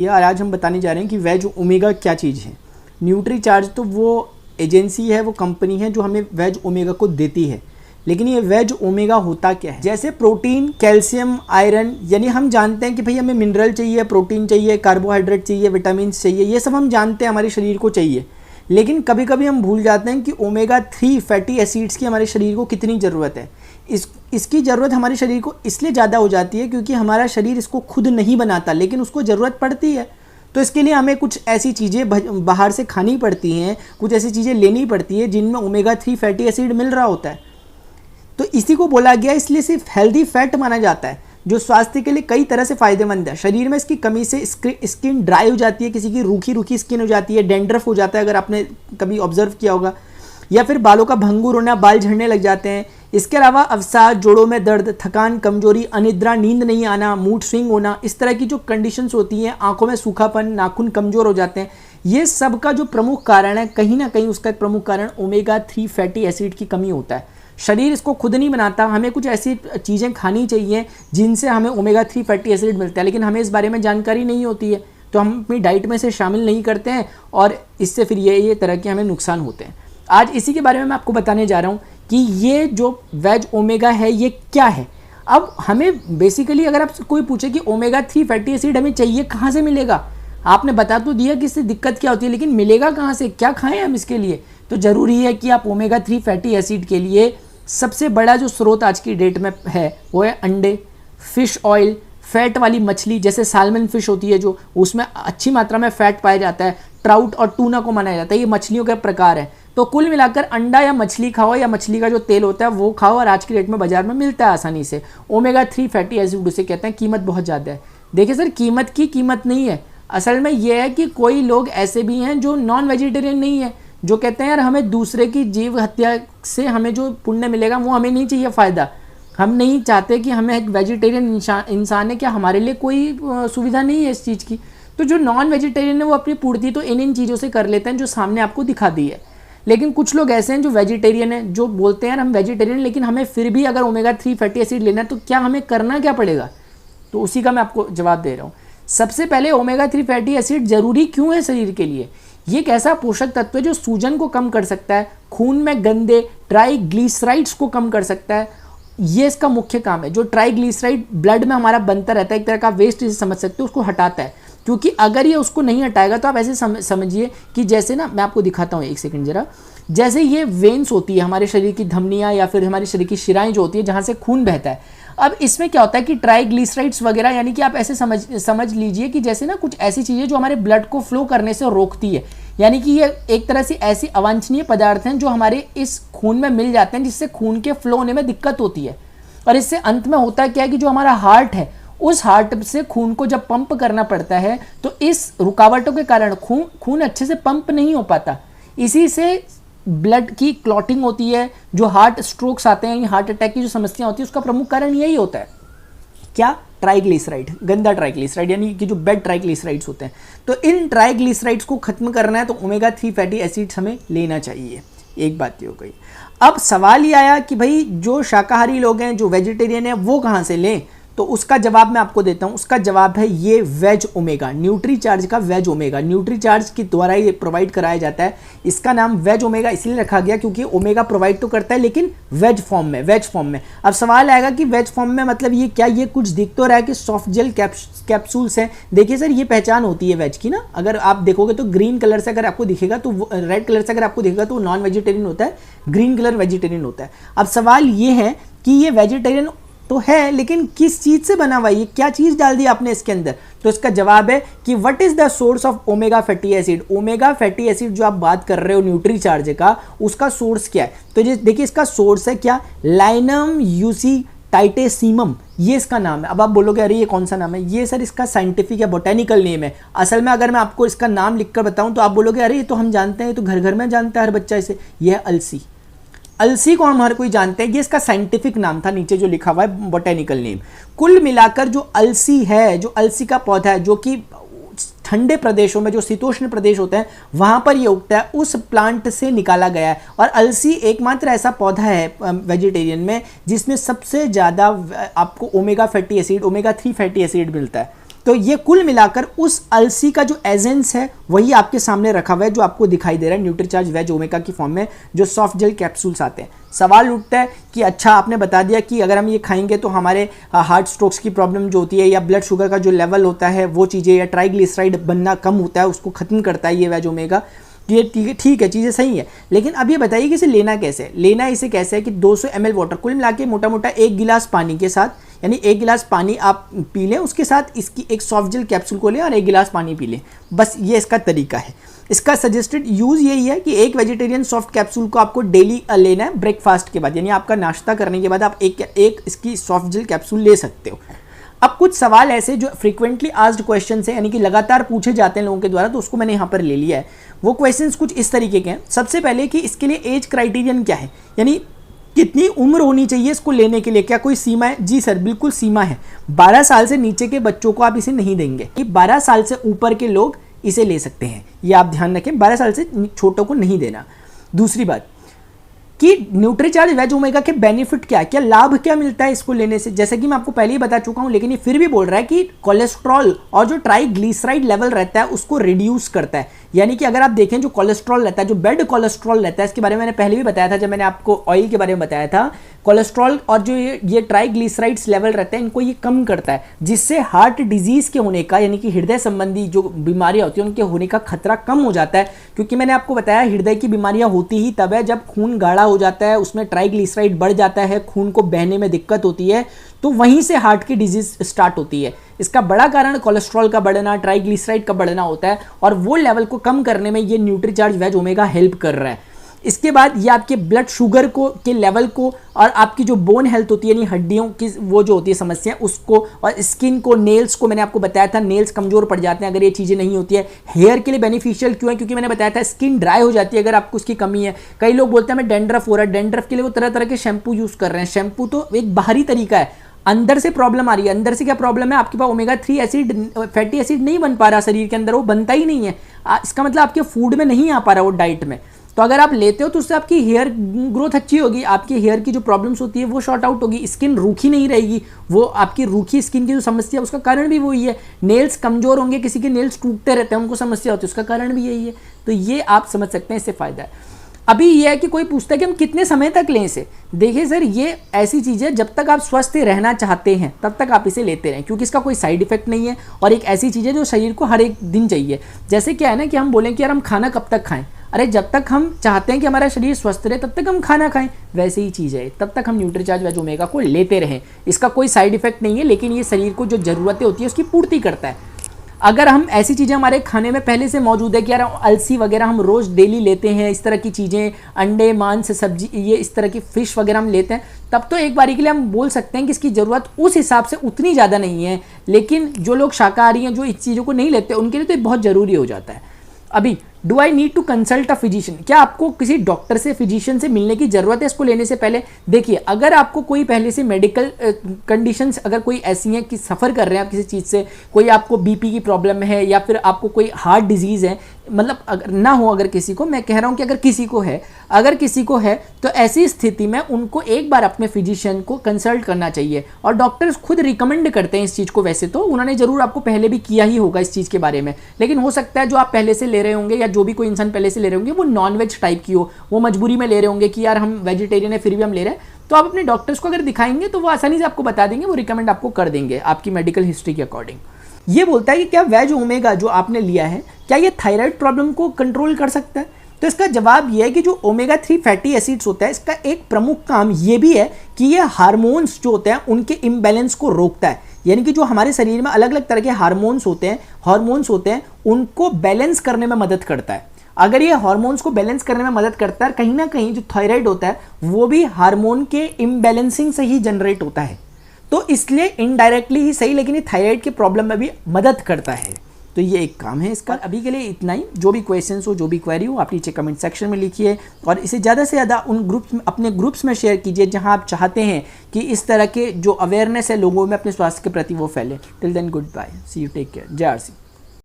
यार आज हम बताने जा रहे हैं कि वेज ओमेगा क्या चीज़ है। न्यूट्रीचार्ज तो वो एजेंसी है, वो कंपनी है जो हमें वेज ओमेगा को देती है। लेकिन ये वेज ओमेगा होता क्या है? जैसे प्रोटीन, कैल्शियम, आयरन, यानी हम जानते हैं कि भाई हमें मिनरल चाहिए, प्रोटीन चाहिए, कार्बोहाइड्रेट चाहिए, विटामिन चाहिए, ये सब हम जानते हैं हमारे शरीर को चाहिए। लेकिन कभी कभी हम भूल जाते हैं कि ओमेगा 3 फैटी एसिड्स की हमारे शरीर को कितनी ज़रूरत है। इसकी ज़रूरत हमारे शरीर को इसलिए ज़्यादा हो जाती है क्योंकि हमारा शरीर इसको खुद नहीं बनाता, लेकिन उसको ज़रूरत पड़ती है। तो इसके लिए हमें कुछ ऐसी चीज़ें बाहर से खानी पड़ती हैं, कुछ ऐसी चीज़ें लेनी पड़ती है जिनमें ओमेगा 3 फैटी एसिड मिल रहा होता है। तो इसी को बोला गया, इसलिए सिर्फ हेल्दी फैट माना जाता है जो स्वास्थ्य के लिए कई तरह से फ़ायदेमंद है। शरीर में इसकी कमी से स्किन ड्राई हो जाती है, किसी की रूखी रूखी स्किन हो जाती है, डैंड्रफ हो जाता है अगर आपने कभी ऑब्जर्व किया होगा, या फिर बालों का भंगुर होना, बाल झड़ने लग जाते हैं। इसके अलावा अवसाद, जोड़ों में दर्द, थकान, कमजोरी, अनिद्रा, नींद नहीं आना, मूड स्विंग होना, इस तरह की जो कंडीशंस होती हैं, आंखों में सूखापन, नाखून कमजोर हो जाते हैं, ये सब का जो प्रमुख कारण है, कहीं ना कहीं उसका एक प्रमुख कारण ओमेगा 3 फैटी एसिड की कमी होता है। शरीर इसको खुद नहीं बनाता, हमें कुछ ऐसी चीज़ें खानी चाहिए जिनसे हमें ओमेगा 3 फैटी एसिड मिलता है, लेकिन हमें इस बारे में जानकारी नहीं होती है, तो हम अपनी डाइट में से शामिल नहीं करते हैं और इससे फिर ये तरह के हमें नुकसान होते हैं। आज इसी के बारे में मैं आपको बताने जा रहा हूँ कि ये जो वेज ओमेगा है ये क्या है। अब हमें बेसिकली अगर आप कोई पूछे कि ओमेगा 3 फैटी एसिड हमें चाहिए, कहाँ से मिलेगा, आपने बता तो दिया कि इससे दिक्कत क्या होती है, लेकिन मिलेगा कहाँ से, क्या खाएं हम इसके लिए। तो ज़रूरी है कि आप ओमेगा 3 फैटी एसिड के लिए सबसे बड़ा जो स्रोत आज की डेट में है वो है अंडे, फिश ऑयल, फैट वाली मछली जैसे साल्मन फिश होती है जो उसमें अच्छी मात्रा में फैट पाया जाता है, ट्राउट और टूना को माना जाता है, ये मछलियों के प्रकार है। तो कुल मिलाकर अंडा या मछली खाओ, या मछली का जो तेल होता है वो खाओ, और आज की डेट में बाजार में मिलता है आसानी से। ओमेगा 3 फैटी एसिड उसे कहते हैं। कीमत बहुत ज़्यादा है। देखिए सर, कीमत की कीमत नहीं है, असल में यह है कि कोई लोग ऐसे भी हैं जो नॉन वेजिटेरियन नहीं है, जो कहते हैं यार हमें दूसरे की जीव हत्या से हमें जो पुण्य मिलेगा वो हमें नहीं चाहिए फ़ायदा, हम नहीं चाहते कि हमें एक वेजिटेरियन इंसान है, क्या हमारे लिए कोई सुविधा नहीं है इस चीज़ की। तो जो नॉन वेजिटेरियन है वो अपनी पूर्ति तो इन चीज़ों से कर लेते हैं जो सामने आपको दिखा दी है। लेकिन कुछ लोग ऐसे हैं जो वेजिटेरियन हैं, जो बोलते हैं यार हम वेजिटेरियन, लेकिन हमें फिर भी अगर ओमेगा 3 फैटी एसिड लेना है तो क्या हमें करना क्या पड़ेगा। तो उसी का मैं आपको जवाब दे रहा हूँ। सबसे पहले ओमेगा 3 फैटी एसिड ज़रूरी क्यों है शरीर के लिए। ये एक ऐसा पोषक तत्व है जो सूजन को कम कर सकता है, खून में गंदे ट्राइग्लिसराइड्स को कम कर सकता है, ये इसका मुख्य काम है। जो ट्राइग्लिसराइड ब्लड में हमारा बनता रहता है, एक तरह का वेस्ट जिसे समझ सकते हो, उसको हटाता है। क्योंकि अगर ये उसको नहीं हटाएगा तो आप ऐसे समझिए कि जैसे ना, मैं आपको दिखाता हूँ एक सेकंड जरा, जैसे ये वेन्स होती है हमारे शरीर की धमनियाँ या फिर हमारे शरीर की शिराएं जो होती है जहाँ से खून बहता है। अब इसमें क्या होता है कि ट्राइग्लिसराइड्स वगैरह, यानी कि आप ऐसे समझ लीजिए कि जैसे ना कुछ ऐसी चीज़ें जो हमारे ब्लड को फ्लो करने से रोकती है, यानी कि ये एक तरह से ऐसी अवांछनीय पदार्थ हैं जो हमारे इस खून में मिल जाते हैं, जिससे खून के फ्लो होने में दिक्कत होती है। और इससे अंत में होता क्या है कि जो हमारा हार्ट है, उस हार्ट से खून को जब पंप करना पड़ता है तो इस रुकावटों के कारण खून अच्छे से पंप नहीं हो पाता। इसी से ब्लड की क्लॉटिंग होती है, जो हार्ट स्ट्रोक्स आते हैं, हार्ट अटैक की जो समस्या होती है, उसका प्रमुख कारण यही होता है। क्या? ट्राइग्लिसराइड, गंदा ट्राइग्लिसराइड, यानी कि जो बैड ट्राइग्लिसराइड्स होते हैं। तो इन ट्राइग्लिसराइड्स को खत्म करना है तो ओमेगा 3 फैटी एसिड्स हमें लेना चाहिए। एक बात ये हो गई। अब सवाल ये आया कि भाई जो शाकाहारी लोग हैं, जो वेजिटेरियन है, वो कहाँ से लें। तो उसका जवाब मैं आपको देता हूं। उसका जवाब है ये वेज ओमेगा, न्यूट्रीचार्ज का वेज ओमेगा, न्यूट्रीचार्ज के द्वारा ये प्रोवाइड कराया जाता है। इसका नाम वेज ओमेगा इसलिए रखा गया क्योंकि ओमेगा प्रोवाइड तो करता है लेकिन वेज फॉर्म में। अब सवाल आएगा कि वेज फॉर्म में मतलब ये क्या, ये कुछ दिख तो रहा है कि सॉफ्ट जेल कैप्सूल्स हैं। देखिए सर, ये पहचान होती है वेज की ना, अगर आप देखोगे तो ग्रीन कलर से अगर आपको दिखेगा तो, रेड कलर से अगर आपको दिखेगा तो नॉन वेजिटेरियन होता है, ग्रीन कलर वेजिटेरियन होता है। अब सवाल ये है कि ये वेजिटेरियन तो है, लेकिन किस चीज़ से बना हुआ है, ये क्या चीज़ डाल दी आपने इसके अंदर। तो इसका जवाब है कि what is the source of omega fatty acid. Omega fatty acid जो आप बात कर रहे हो न्यूट्रीचार्ज का, उसका सोर्स क्या है। तो देखिए इसका सोर्स है क्या, लाइनम यूसीटाइटेसिमम, ये इसका नाम है। अब आप बोलोगे अरे ये कौन सा नाम है, ये सर इसका साइंटिफिक या बोटेनिकल नेम है। असल में अगर मैं आपको इसका नाम लिखकर बताऊं तो आप बोलोगे अरे ये तो हम जानते हैं, ये तो घर घर में जानता है हर बच्चा इसे। यह है अलसी। अलसी को हम हर कोई जानते हैं, ये इसका साइंटिफिक नाम था, नीचे जो लिखा हुआ है बोटेनिकल नेम। कुल मिलाकर जो अलसी है, जो अलसी का पौधा है, जो कि ठंडे प्रदेशों में, जो शीतोष्ण प्रदेश होते हैं वहां पर ये उगता है, उस प्लांट से निकाला गया है। और अलसी एकमात्र ऐसा पौधा है वेजिटेरियन में जिसमें सबसे ज़्यादा आपको omega fatty acid, omega 3 fatty acid मिलता है। तो ये कुल मिलाकर उस अलसी का जो एजेंस है वही आपके सामने रखा हुआ है, जो आपको दिखाई दे रहा है न्यूट्रीचार्ज वेज ओमेगा की फॉर्म में जो सॉफ्ट जेल कैप्सूल्स आते हैं। सवाल उठता है कि अच्छा आपने बता दिया कि अगर हम ये खाएंगे तो हमारे हार्ट स्ट्रोक्स की प्रॉब्लम जो होती है या ब्लड शुगर का जो लेवल होता है वो चीज़ें, या ट्राइग्लिसराइड बनना कम होता है उसको खत्म करता है ये वेज ओमेगा, ये ठीक है, चीज़ें सही है। लेकिन अब ये बताइए कि इसे लेना कैसे है? लेना इसे कैसे है कि 200 ml वाटर कुल मिला के मोटा मोटा 1 गिलास पानी के साथ, यानी 1 गिलास पानी आप पी लें, उसके साथ इसकी एक सॉफ्ट जेल कैप्सूल को लें और 1 गिलास पानी पी लें, बस ये इसका तरीका है। इसका सजेस्टेड यूज़ यही है कि एक वेजिटेरियन सॉफ्ट कैप्सूल को आपको डेली लेना है ब्रेकफास्ट के बाद, यानी आपका नाश्ता करने के बाद आप एक इसकी सॉफ्ट जेल कैप्सूल ले सकते हो। अब कुछ सवाल ऐसे जो फ्रीक्वेंटली आस्क्ड क्वेश्चन है, यानी कि लगातार पूछे जाते हैं लोगों के द्वारा, तो उसको मैंने यहाँ पर ले लिया है। वो क्वेश्चंस कुछ इस तरीके के हैं। सबसे पहले कि इसके लिए एज क्राइटेरियन क्या है, यानी कितनी उम्र होनी चाहिए इसको लेने के लिए, क्या कोई सीमा है? जी सर, बिल्कुल सीमा है। 12 साल से नीचे के बच्चों को आप इसे नहीं देंगे, कि 12 साल से ऊपर के लोग इसे ले सकते हैं, ये आप ध्यान रखें, 12 साल से छोटों को नहीं देना। दूसरी बात कि न्यूट्रीचार्ज वेज ओमेगा के बेनिफिट क्या है, क्या लाभ क्या मिलता है इसको लेने से, जैसे कि मैं आपको पहले ही बता चुका हूं, लेकिन ये फिर भी बोल रहा है कि कोलेस्ट्रॉल और जो ट्राइग्लिसराइड लेवल रहता है उसको रिड्यूस करता है। यानी कि अगर आप देखें जो कोलेस्ट्रॉल रहता है, जो बेड कोलेस्ट्रॉल रहता है, इसके बारे में मैंने पहले भी बताया था जब मैंने आपको ऑयल के बारे में बताया था। कोलेस्ट्रॉल और जो ये ट्राइग्लिसराइड्स लेवल रहते हैं इनको ये कम करता है, जिससे हार्ट डिजीज के होने का, यानी कि हृदय संबंधी जो बीमारियां होती हैं उनके होने का खतरा कम हो जाता है। क्योंकि मैंने आपको बताया हृदय की बीमारियां होती ही तब है जब खून गाढ़ा हो जाता है, उसमें ट्राइग्लिसराइड बढ़ जाता है, खून को बहने में दिक्कत होती है, तो वहीं से हार्ट की डिजीज स्टार्ट होती है। इसका बड़ा कारण कोलेस्ट्रॉल का बढ़ना, ट्राइग्लिसराइड का बढ़ना होता है, और वो लेवल को कम करने में ये न्यूट्रीचार्ज वेज ओमेगा हेल्प कर रहा है। इसके बाद ये आपके ब्लड शुगर को के लेवल को और आपकी जो बोन हेल्थ होती है, यानी हड्डियों की वो जो होती है समस्या उसको, और स्किन को, नेल्स को, मैंने आपको बताया था नेल्स कमजोर पड़ जाते हैं अगर ये चीज़ें नहीं होती है। हेयर के लिए बेनिफिशियल क्यों है? क्योंकि मैंने बताया था स्किन ड्राई हो जाती है अगर आपको उसकी कमी है। कई लोग बोलते हैं मैं डेंड्रफ हो रहा है, डेंड्रफ के लिए वो तरह तरह के शैम्पू यूज़ कर रहे हैं। शैम्पू तो एक बाहरी तरीका है, अंदर से प्रॉब्लम आ रही है। अंदर से क्या प्रॉब्लम है? आपके पास ओमेगा 3 एसिड, फैटी एसिड नहीं बन पा रहा शरीर के अंदर, वो बनता ही नहीं है। इसका मतलब आपके फूड में नहीं आ पा रहा वो डाइट में। तो अगर आप लेते हो तो उससे आपकी हेयर ग्रोथ अच्छी होगी, आपकी हेयर की जो प्रॉब्लम्स होती है वो शॉर्ट आउट होगी, स्किन रूखी नहीं रहेगी। वो आपकी रूखी स्किन की जो समस्या है उसका कारण भी वही है। नेल्स कमजोर होंगे, किसी के नेल्स टूटते रहते हैं उनको समस्या होती है, उसका कारण भी यही है। तो ये आप समझ सकते हैं, इससे फायदा है। अभी ये है कि कोई पूछता है कि हम कितने समय तक लें इसे। देखिए सर, ये ऐसी चीज़ है जब तक आप स्वस्थ रहना चाहते हैं तब तक आप इसे लेते रहें, क्योंकि इसका कोई साइड इफेक्ट नहीं है, और एक ऐसी चीज़ है जो शरीर को हर एक दिन चाहिए। जैसे क्या है ना कि हम बोलें कि यार हम खाना कब तक खाएं, अरे जब तक हम चाहते हैं कि हमारा शरीर स्वस्थ रहे तब तक हम खाना खाएं, वैसे ही चीज़ है, तब तक हम न्यूट्रीचार्ज वेज ओमेगा को लेते रहें। इसका कोई साइड इफेक्ट नहीं है, लेकिन ये शरीर को जो ज़रूरतें होती है उसकी पूर्ति करता है। अगर हम ऐसी चीज़ें हमारे खाने में पहले से मौजूद है कि यार अलसी वगैरह हम रोज़ डेली लेते हैं, इस तरह की चीज़ें, अंडे, मांस, सब्जी, ये इस तरह की फ़िश वगैरह हम लेते हैं, तब तो एक बारी के लिए हम बोल सकते हैं कि इसकी ज़रूरत उस हिसाब से उतनी ज़्यादा नहीं है। लेकिन जो लोग शाकाहारी हैं, जो इस चीज़ों को नहीं लेते, उनके लिए तो बहुत ज़रूरी हो जाता है। अभी do I need to consult a physician, क्या आपको किसी डॉक्टर से, फिजिशियन से मिलने की ज़रूरत है इसको लेने से पहले? देखिए, अगर आपको कोई पहले से मेडिकल कंडीशंस अगर कोई ऐसी हैं कि सफ़र कर रहे हैं आप किसी चीज़ से, कोई आपको बीपी की प्रॉब्लम है या फिर आपको कोई हार्ट डिजीज़ है, मतलब अगर ना हो, अगर किसी को, मैं कह रहा हूँ कि अगर किसी को है तो ऐसी स्थिति में उनको एक बार अपने फिजिशियन को कंसल्ट करना चाहिए। और डॉक्टर्स खुद रिकमेंड करते हैं इस चीज़ को, वैसे तो उन्होंने ज़रूर आपको पहले भी किया ही होगा इस चीज़ के बारे में, लेकिन हो सकता है जो आप पहले से ले रहे होंगे या जो भी कोई इंसान पहले से ले रहे होंगे वो नॉन वेज टाइप की हो, वो मजबूरी में ले रहे होंगे कि यार हम वेजिटेरियन है फिर भी हम ले रहे हैं। तो आप अपने डॉक्टर्स को अगर दिखाएंगे तो वो आसानी से आपको बता देंगे, वो रिकमेंड आपको कर देंगे आपकी मेडिकल हिस्ट्री के अकॉर्डिंग। ये बोलता है कि क्या वेज ओमेगा जो आपने लिया है क्या ये थायराइड प्रॉब्लम को कंट्रोल कर सकता है? तो इसका जवाब ये है कि जो ओमेगा 3 फैटी एसिड्स होता है, इसका एक प्रमुख काम ये भी है कि ये हार्मोन्स जो होते हैं उनके इम्बैलेंस को रोकता है। यानी कि जो हमारे शरीर में अलग अलग तरह के हार्मोन्स होते हैं उनको बैलेंस करने में मदद करता है। अगर ये हार्मोन्स को बैलेंस करने में मदद करता है, कहीं ना कहीं जो थायराइड होता है वो भी हार्मोन के इम्बैलेंसिंग से ही जनरेट होता है, तो इसलिए इनडायरेक्टली ही सही, लेकिन ये थायराइड के प्रॉब्लम में भी मदद करता है। तो ये एक काम है इसका। अभी के लिए इतना ही। जो भी क्वेश्चंस हो, जो भी क्वेरी हो, आप नीचे कमेंट सेक्शन में लिखिए और इसे ज़्यादा से ज़्यादा उन ग्रुप्स में, अपने ग्रुप्स में शेयर कीजिए जहां आप चाहते हैं कि इस तरह के जो अवेयरनेस है लोगों में अपने स्वास्थ्य के प्रति वो फैले। Till then goodbye, see you, take care, जय आरसी।